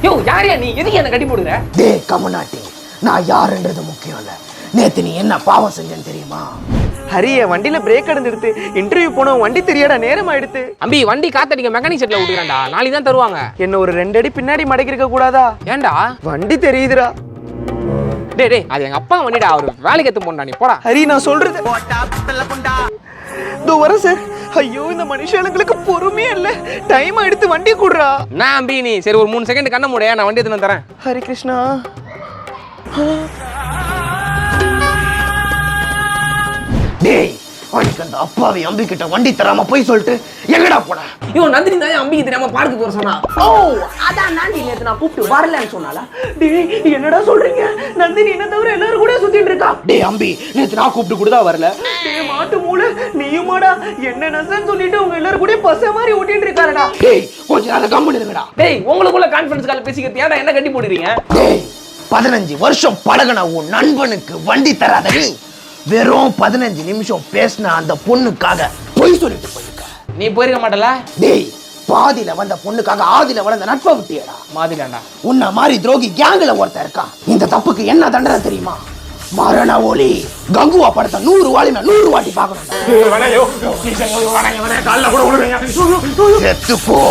யோ யாரையா நீ எதுக்கு என்ன கட்டி போடுற? டேய் கமநாட்டி, நான் யாருன்றது முக்கியம் இல்ல. நேத்து நீ என்ன பாவம் செஞ்சேன்னு தெரியுமா? ஹரிய வண்டியில பிரேக் அடைஞ்சிடுத்து. இன்டர்வியூ போன வண்டி தெரியாடா, நேரம் ஆயிடுத்து. அம்பி வண்டி காத்தடிக்க மெக்கானிக் செட்ல விட்டுறேன்டா, நாளைக்கு தான் தருவாங்க. என்ன ஒரு 2 அடி பின்னாடி மடக்கி இருக்க கூடாதா? ஏன்டா? வண்டி தெரியுதுடா. டேய் அது எங்க அப்பா வண்டிடா, அவரு வேலைக்கு எத்து போண்டா, நீ போடா. ஹரி நான் சொல்றது இதோ வர சார். ஐயோ இந்த மனுஷங்களுக்கு பொறுமையே இல்ல. டைம் எடுத்து வண்டி கூடுறா. நான் அம்பி நீ சரி ஒரு 3 செகண்ட் கண்ண மூட, நான் வண்டி எடுத்து தரேன். ஹரி கிருஷ்ணா. டேய் அவனுக்கு அந்த அப்பாவி அம்பி கிட்ட வண்டி தராம போய் சொல்லிட்டு எங்கடா போன? ஐயோ நந்தினி தான் அம்பிக்கு தெரியாம பார்க்கு போற சொன்னா. ஓ அதான் நந்தினி நேத்து நான் கூப்பிட்டு வரலன்னு சொன்னால. டேய் என்னடா சொல்றீங்க? நந்தினி என்ன தவிர எல்லாரும் கூட சுத்திட்டு இருக்கா. டேய் அம்பி நேத்து நான் கூப்பிட்டு கூட வரல. டேய் மாட்டு மூளை நீயுமாடா என்ன நசன்னு சொல்லிட்டு உங்க எல்லாரும் கூட பச மாதிரி ஓட்டிட்டு இருக்காருடா. டேய் கொஞ்ச நேரம் கம்முனு இருங்கடா. டேய் உங்களுக்குள்ள கான்ஃபரன்ஸ் கால் பேசிக்கிட்டு ஏன்டா என்ன கட்டி போடுறீங்க? டேய் 15 வருஷம் பழகுன உன் நண்பனுக்கு வண்டி தராத நீ வெறும் 15 நிமிஷம் பேசின அந்த பொண்ணுக்காக பொய் சொல்லிட்டு போயிருக்க. நீ போயிருக்க மாட்டல? டேய் பாதியில வந்த பொண்ணுக்காக ஆதியில வளர்ந்த நட்பை விட்டியடா. மாதிரிடாண்டா உன்ன மாதிரி துரோகி கேங்ல ஒருத்தன் இருக்கான். இந்த தப்புக்கு என்ன தண்டனை தெரியுமா? மரண ஒளி. கங்குவா படத்தை 100 வாலினா 100 வாட்டி பார்க்கணும். செத்து போ.